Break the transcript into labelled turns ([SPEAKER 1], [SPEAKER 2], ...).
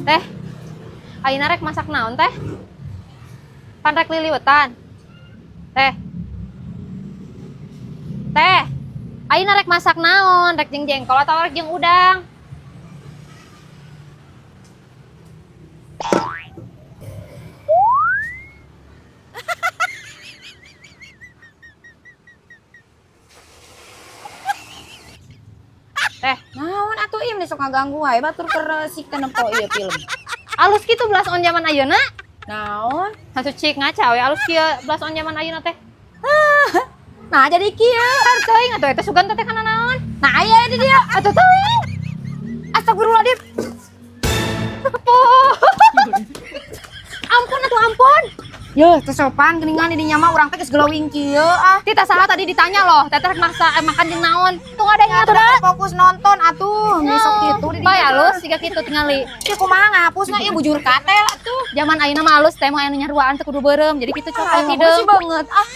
[SPEAKER 1] Teh, ayeuna rek masak naon teh? Pan rek liliwetan. Teh. Teh. Ayeuna rek masak naon? Rek jeung jengkol atau rek jeung udang? Teh,
[SPEAKER 2] Naon atuh ieu sok ngaganggu wae batur keur sikeun empo ieu film.
[SPEAKER 1] alus kitu belas on zaman ayeuna?
[SPEAKER 2] Naon?
[SPEAKER 1] Atuh cik ngaca we alus kieu belas on zaman ayeuna teh.
[SPEAKER 2] Nah jadi kieu.
[SPEAKER 1] Teuing atuh eta sugan teh kana naon?
[SPEAKER 2] Nah aya di dia.
[SPEAKER 1] Atuh teuing.
[SPEAKER 2] Astagfirullahaladzim.
[SPEAKER 1] Ampun atuh ampun.
[SPEAKER 2] Yeuh, teu sopan geuningan di dinya mah urang teh geus glowing kieu ah.
[SPEAKER 1] Tita salah tadi ditanya loh, teteh rek makan jeung naon? Tong ada yang atuh da.
[SPEAKER 2] Fokus nonton atuh, geus sok kitu di
[SPEAKER 1] Bae
[SPEAKER 2] dinya.
[SPEAKER 1] alus siga kitu tingali.
[SPEAKER 2] Ieu kumaha ngahapusna ieu bujur katel atuh.
[SPEAKER 1] Zaman ayeuna mah alus teh mah anu nyaruaan teh kudu beureum. Jadi kitu coklat
[SPEAKER 2] Ayo,
[SPEAKER 1] hideung.
[SPEAKER 2] makasih banget. Ah.